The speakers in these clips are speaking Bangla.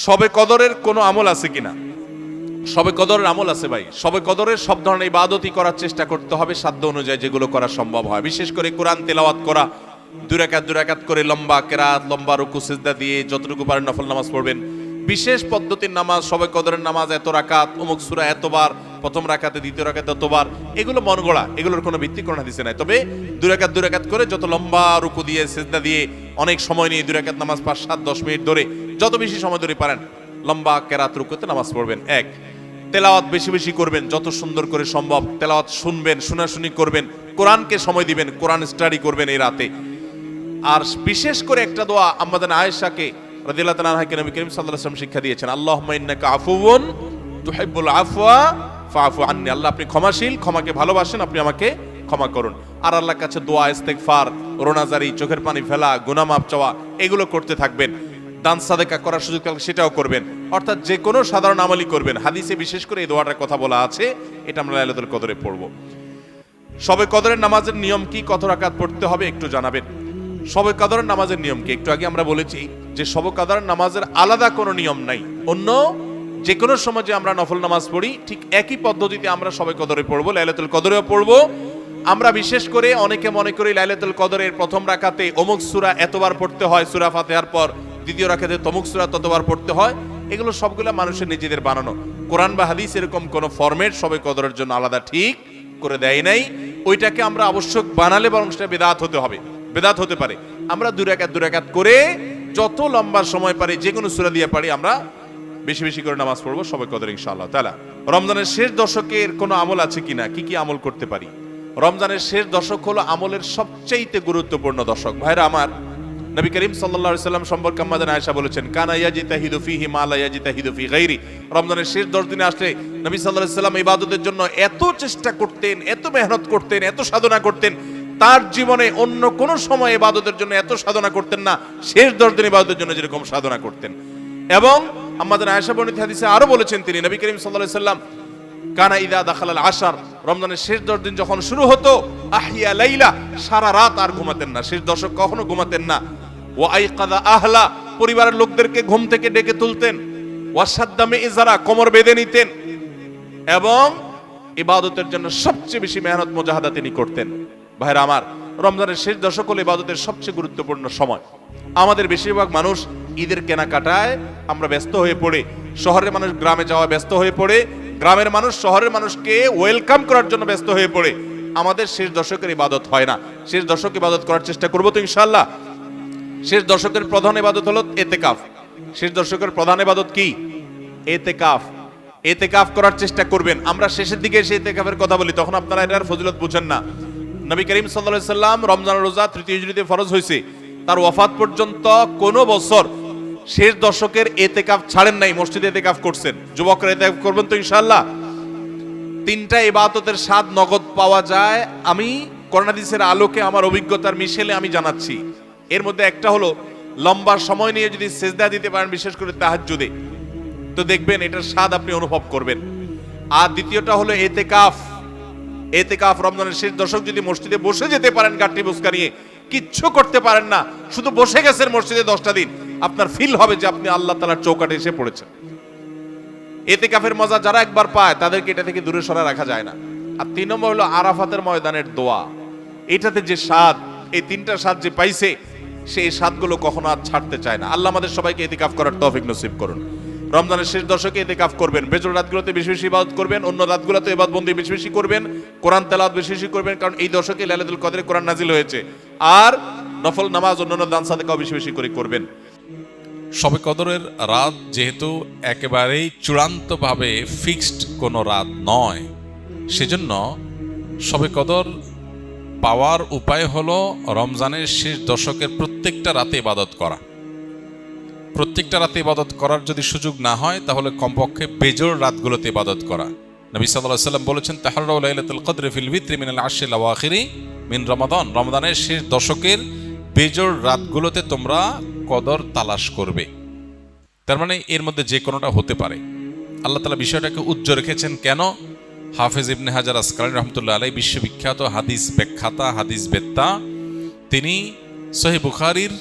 শবে কদরের কোনো আমল আছে কিনা? শবে কদরের আমল আছে ভাই। শবে কদরের সব ধরনের ইবাদতই করার চেষ্টা করতে হবে সাধ্য অনুযায়ী, যেগুলো করা সম্ভব হয়। বিশেষ করে কোরআন তেলাওয়াত করা, দুই রাকাত করে লম্বা কেরাত, লম্বা রুকু সিজদা দিয়ে যতটুকু পারেন নফল নামাজ পড়বেন। বিশেষ পদ্ধতির নামাজ, শবে কদরের নামাজ এত রাকাত, অমুক সূরা এতবার, প্রথম রাকাতে দ্বিতীয় রাকাতে এতবার, এগুলো মন গড়া, এগুলোর কোনো ভিত্তি কোন হাদিসে নাই। তবে দুই রাকাত করে যত লম্বা রুকু দিয়ে সিজদা দিয়ে অনেক সময় নিয়ে দুই রাকাত নামাজ 5, 7, 10 মিনিট ধরে যত বেশি সময় ধরে পারেন লম্বা কেরাত রুকুতে নামাজ পড়বেন। এক, তেলাওয়াত বেশি বেশি করবেন, যত সুন্দর করে সম্ভব তেলাওয়াত শুনবেন, শোনাশুনি করবেন, কোরআনকে সময় দিবেন, কোরআন স্টাডি করবেন এই রাতে। আর বিশেষ করে একটা দোয়া আমাদের আয়েশাকে রাদিয়াল্লাহু তাআলা আনহাকে নবী করিম সাল্লাল্লাহু আলাইহি ওয়াসাল্লাম শিক্ষা দিয়েছেন, আল্লাহুম্মা ইন্নাকা আফুউন তুহিব্বুল আফওয়া ফাআফু আন্নী। আল্লাহ আপনি ক্ষমাশীল, ক্ষমাকে ভালোবাসেন, আপনি আমাকে ক্ষমা করুন। আর আল্লাহর কাছে দোয়া, ইস্তেগফার, রোনাজারি, চোখের পানি ফেলা, গুনাহ মাফ চাওয়া, এগুলো করতে থাকবেন। দান সাদেকা করার সুযোগ থাকলে সেটাও করবেন। অর্থাৎ যে কোনো সাধারণ আমলই করবেন। হাদিসে বিশেষ করে এই দোয়াটার কথা বলা আছে, এটা আমরা লাইলাতুল কদরে পড়ব। শবে কদরের নামাজের নিয়ম কি, কত রাকাত পড়তে হবে একটু জানাবেন। শবে কদরের নামাজের নিয়ম কি? একটু আগে আমরা বলেছি যে শবে কদরের নামাজের আলাদা কোনো নিয়ম নাই। অন্য যে কোনো সময় যে আমরা নফল নামাজ পড়ি ঠিক একই পদ্ধতিতে আমরা শবে কদরে পড়বো, লাইলাতুল কদরেও পড়বো। আমরা বিশেষ করে অনেকে মনে করি লাইলাতুল কদরের প্রথম রাকাতে অমুক সূরা এতবার পড়তে হয়, সূরা ফাতিহার পর দ্বিতীয় রাকাতে তমুক সূরা ততবার পড়তে হয়। এগুলো সবগুলো মানুষের নিজেদের বানানো। কোরআন বা হাদিস এরকম কোন ফরম্যাট শবে কদরের জন্য আলাদা ঠিক করে দেয় নাই। ওইটাকে আমরা আবশ্যক বানালে বরং সেটা বেদাত হতে হবে, বেদাত হতে পারে। আমরা দুই রাকাত করে যত লম্বা সময় পারি, যে কোনো সূরা দিয়ে পারি, আমরা বেশি বেশি করে নামাজ পড়বো শবে কদর ইনশাআল্লাহ তাআলা। রমজানের শেষ দশকের কোনো আমল আছে কিনা, কি কি আমল করতে পারি? রমজানের শেষ দশক হলো আমলের সবচেয়ে গুরুত্বপূর্ণ দশক। ভাইরা আমার, নবী করিম সাল্লাল্লাহু আলাইহি সাল্লাম সম্পর্কে আমাদের আয়েশা বলেছেন, কানা ইয়াজিতাহিদু ফীহি মা লা ইয়াজিতাহিদু ফী গায়রি। রমজানের শেষ 10 দিনে আসলে নবী সাল্লাল্লাহু আলাইহি সাল্লাম ইবাদতের জন্য এত চেষ্টা করতেন, এত মেহনত করতেন, এত সাধনা করতেন, তার জীবনে অন্য কোন সময় ইবাদতের জন্য এত সাধনা করতেন না, শেষ 10 দিন ইবাদতের জন্য যেরকম সাধনা করতেন। এবং আমাদের আয়েশা বর্ণিত হাদিসে আরো বলেছেন তিনি, নবী করিম সাল্লাল্লাহু আলাইহি সাল্লাম কানা ইযা দাখালাল আশার, রমজানের শেষ 10 দিন যখন শুরু হতো, আহিয়া লাইলা, সারা রাত আর ঘুমাতেন না, শেষ দশক কখনো ঘুমাতেন না। ওয়া আইকাযা আহলা, পরিবারের লোকদেরকে ঘুম থেকে ডেকে তুলতেন। ওয়াসাদ্দা মিযজারা, কোমর বেঁধে নিতেন। এবং ইবাদতের জন্য সবচেয়ে বেশি মেহনত মুজাহাদা তিনি করতেন। ভাইরা আমার, রমজানের শেষ দশক হলো ইবাদতের সবচেয়ে গুরুত্বপূর্ণ সময়। আমাদের বেশিরভাগ মানুষ ঈদের কেনাকাটায় আমরা ব্যস্ত হয়ে পড়ে, শহরের মানুষ গ্রামে যাওয়া ব্যস্ত হয়ে পড়ে, গ্রামের মানুষ শহরের মানুষকে ওয়েলকাম করার জন্য ব্যস্ত হয়ে পড়ে। আমাদের শেষ দশকের ইবাদত হয় না। শেষ দশক ইবাদত করার চেষ্টা করবো তো ইনশাআল্লাহ। শেষ দশকের প্রধান ইবাদত হলো এতেকাফ। শেষ দশকের প্রধান ইবাদত কি? এতেকাফ। এতেকাফ করার চেষ্টা করবেন। আমরা শেষের দিকে এসে এতেকাফের কথা বলি, তখন আপনারা এটার ফজিলত বুঝেন না। নবী করিম সাল্লাল্লাহু আলাইহি সাল্লাম রমজানের রোজা 3 হিজরিতে ফরজ হয়েছে, তার ওয়াফাত পর্যন্ত কোনো বছর শেষ দশকের এতেকাফ ছাড়েন নাই, মসজিদে এতেকাফ করছেন। যুবকরা এতেকাফ করবেন তো ইনশাআল্লাহ। 3টা ইবাদতের স্বাদ নগদ পাওয়া যায়, আমি কোরআন হাদিসের আলোকে আমার অভিজ্ঞতার মিশেলে আমি জানাচ্ছি। এর মধ্যে একটা হলো, লম্বা সময় নিয়ে যদি সিজদা দিতে পারেন, বিশেষ করে তাহাজ্জুদে, তো দেখবেন এটার স্বাদ আপনি অনুভব করবেন। আর দ্বিতীয়টা হলো এতেকাফ। এতেকাফ রমজানের শেষ দশক যদি মসজিদে বসে যেতে পারেন, গাঁটটি বুসকা নিয়ে, কিচ্ছু করতে পারেন না, শুধু বসে গেছেন মসজিদে 10টা দিন, আপনার ফিল হবে যে আপনি আল্লাহ তাআলার চৌকাঠে এসে পড়েছেন। এতেকাফের মজা যারা একবার পায়, তাদেরকে এটা থেকে দূরে সরা রাখা যায় না। আর 3 নম্বর হলো আরাফাতের ময়দানের দোয়া। এটাতে যে স্বাদ, এই 3টা স্বাদ যে পাইছে, সেই স্বাদগুলো কখনো আর ছাড়তে চায় না। আল্লাহ আমাদের সবাইকে ইতিকাফ করার তৌফিক নসিব করুন। রমজানের শেষ দশকে ইতিকাফ করবেন, বেজর রাতগুলোতে বেশি বেশি ইবাদত করবেন, অন্য রাতগুলোতে ইবাদত বন্দি বেশি বেশি করবেন, কোরআন তেলাওয়াত বেশি বেশি করবেন, কারণ এই দশকে লাইলাতুল কদরে কোরআন নাজিল হয়েছে। আর নফল নামাজ, অন্যান্য দান সাদেকাও বেশি বেশি করে করবেন। শবে কদরের রাত যেহেতু একেবারেই চূড়ান্তভাবে ফিক্সড কোনো রাত নয়, সেজন্য শবে কদর পাওয়ার উপায় হলো রমজানের শেষ দশকের প্রত্যেকটা রাতে ইবাদত করা। প্রত্যেকটা রাতে ইবাদত করার যদি সুযোগ না হয়, তাহলে কমপক্ষে বেজোড় রাতগুলোতে ইবাদত করা। নবী সাল্লাল্লাহু আলাইহি সাল্লাম বলেছেন, তাহাররাউ লাইলাতুল কদরি ফিল ভিত্রি মিনাল আশরিল আওয়াখিরি মিন রমাদান। রমজানের শেষ দশকের বেজোড় রাতগুলোতে তোমরা কদর তালাশ করবে। তার মানে এর মধ্যে যে কোনোটা হতে পারে। আল্লাহ তাআলা বিষয়টাকে উজ্জ্বল রেখেছেন কেন? হাফেজ ইবনে হাজার আসকালানী রাহমাতুল্লাহ আলাইহি, বিশ্ববিখ্যাত হাদিস ব্যাখ্যাতা, হাদিস বেত্তা, তিনি সহিহ বুখারীর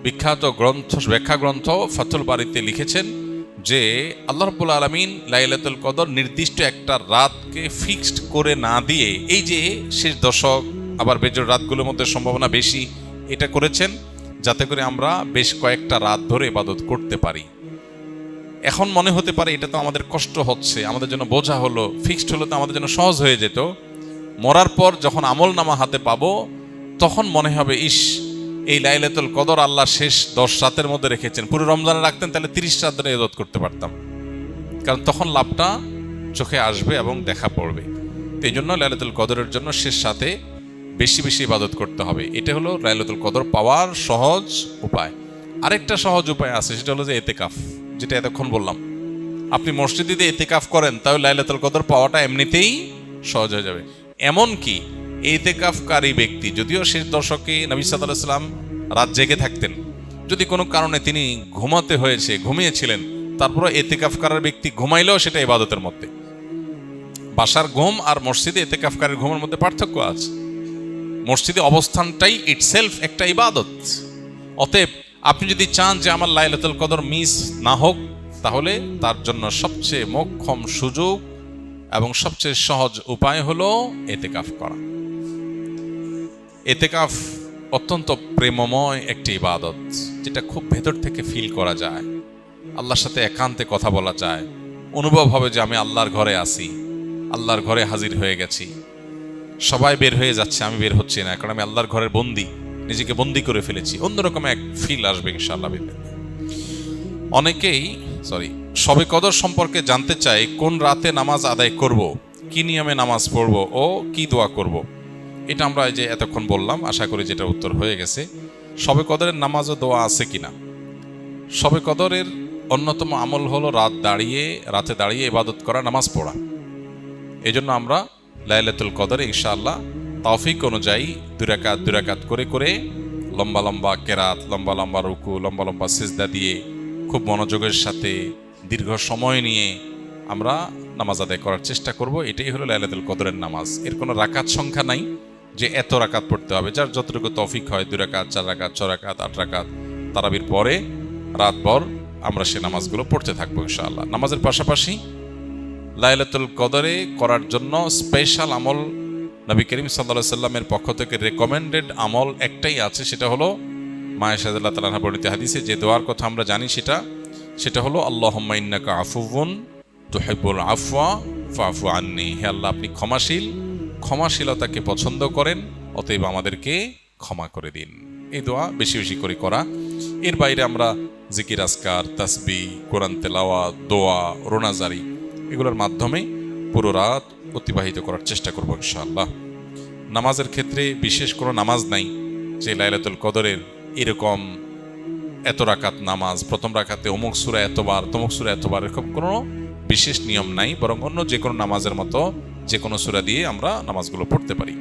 বিখ্যাত ব্যাখ্যা গ্রন্থ ফাতুল বারিতে লিখেছেন যে আল্লাহ রাব্বুল আলামিন লাইলাতুল কদর নির্দিষ্ট একটা রাতকে ফিক্সড করে না দিয়ে এই যে শেষ দশক আবার বেজোড় রাতগুলোর মধ্যে সম্ভাবনা বেশি এটা করেছেন যাতে করে আমরা বেশ কয়েকটা রাত ধরে ইবাদত করতে পারি। এখন মনে হতে পারে এটা তো আমাদের কষ্ট হচ্ছে, আমাদের জন্য বোঝা হলো, ফিক্সড হলো তো আমাদের জন্য সহজ হয়ে যেত। মরার পর যখন আমল নামা হাতে পাবো তখন মনে হবে ইস, এই লাইলাতুল কদর আল্লাহ শেষ 10 রাতের মধ্যে রেখেছেন, পুরো রমজানে রাখতেন তাহলে 30 রাত ধরে ইবাদত করতে পারতাম, কারণ তখন লাভটা চোখে আসবে এবং দেখা পড়বে। এই জন্য লাইলাতুল কদরের জন্য শেষ সাথে বেশি বেশি ইবাদত করতে হবে। এটা হলো লাইলাতুল কদর পাওয়ার সহজ উপায়। আরেকটা সহজ উপায় আছে, সেটা হলো যে ইতিকাফ, যেটা এতক্ষণ বললাম। আপনি মসজিদে ইতিকাফ করেন তাহলে লাইলাতুল কদর পাওয়াটা এমনিতেই সহজ হয়ে যাবে। এমনকি ইতিকাফকারী ব্যক্তি, যদিও শেষ দশকে নবী সাল্লাল্লাহু আলাইহি ওয়াসাল্লাম রাত জেগে থাকতেন, যদি কোনো কারণে তিনি ঘুমিয়েছিলেন, তারপরে ইতিকাফকারী ব্যক্তি ঘুমাইলেও সেটা ইবাদতের মধ্যে। বাসার ঘুম আর মসজিদে ইতিকাফকারীর ঘুমের মধ্যে পার্থক্য আছে। মসজিদে অবস্থানটাই ইটসেলফ একটা ইবাদত। অতএব আপনি যদি চান যে আমার লাইলাতুল কদর মিস না হোক, তাহলে তার জন্য সবচেয়ে মোক্ষম সুযোগ এবং সবচেয়ে সহজ উপায় হলো ইতিকাফ করা। ইতিকাফ অত্যন্ত প্রেমময় একটি ইবাদত, যেটা খুব ভেতর থেকে ফিল করা যায়, আল্লাহর সাথে একান্তে কথা বলা যায়, অনুভব হবে যে আমি আল্লাহর ঘরে আছি, আল্লাহর ঘরে হাজির হয়ে গেছি। সবাই বের হয়ে যাচ্ছে, আমি বের হচ্ছি না, কারণ আমি আল্লাহর ঘরের বন্দী, নিজেকে বন্দী করে ফেলেছি। অন্যরকম এক ফিল আসবে ইনশাআল্লাহ। অনেকেই শবে কদর সম্পর্কে জানতে চাই, কোন রাতে নামাজ আদায় করব, কি নিয়মে নামাজ পড়ব ও কি দোয়া করব। এটা আমরা এই যে এতক্ষণ বললাম, আশা করি যেটা উত্তর হয়ে গেছে। শবে কদরের নামাজ ও দোয়া আছে কিনা? শবে কদরের অন্যতম আমল হলো রাতে দাঁড়িয়ে ইবাদত করা, নামাজ পড়া। এই জন্য আমরা লাইলাতুল কদরে ইনশাআল্লাহ তৌফিক অনুযায়ী 2 রাকাত করে করে লম্বা লম্বা কেরাত, লম্বা লম্বা রুকু, লম্বা লম্বা সিজদা দিয়ে খুব মনোযোগের সাথে দীর্ঘ সময় নিয়ে আমরা নামাজ আদায় করার চেষ্টা করব। এটাই হলো লাইলাতুল কদরের নামাজ। এর কোনো রাকাত সংখ্যা নাই যে এত রাকাত পড়তে হবে, যার যতটুকু তৌফিক হয়, 2 রাকাত, 4 রাকাত, 6 রাকাত, 8 রাকাত, তারাবির পরে রাতভর আমরা সে নামাজগুলো পড়তে থাকবো ইনশাআল্লাহ। নামাজের পাশাপাশি লাইলাতুল কদরে করার জন্য স্পেশাল আমল নবী করিম সাল্লাল্লাহু আলাইহি সাল্লামের পক্ষ থেকে রেকমেন্ডেড আমল একটাই আছে, সেটা হলো মা আয়েশা রাদিয়াল্লাহু তাআলা আনহা বর্ণিত হাদিসে যে দোয়ার কথা আমরা জানি, সেটা হলো আল্লাহুম্মা ইন্নাকা আফুউন তুহিব্বুল আফওয়া ফাফু আন্নি। হে আল্লাহ, আপনি ক্ষমাশীলতাকে পছন্দ করেন, অতএব আমাদেরকে ক্ষমা করে দিন। এই দোয়া বেশি বেশি করে করা। এর বাইরে আমরা জিকির, আজকার, তাসবিহ, কোরআন তেলাওয়াত, দোয়া, রোনাজারি এগুলোর মাধ্যমে পুরো রাত অতিবাহিত করার চেষ্টা করবো ইনশাআল্লাহ। নামাজের ক্ষেত্রে বিশেষ কোনো নামাজ নাই যে লাইলাতুল কদরের এরকম এত রাকাত নামাজ, প্রথম রাকাতে অমুক সূরা এতবার, তমুক সূরা এতবার, এরকম কোনো বিশেষ নিয়ম নাই, বরং অন্য যে কোনো নামাজের মতো যে কোনো সূরা দিয়ে আমরা নামাজগুলো পড়তে পারি।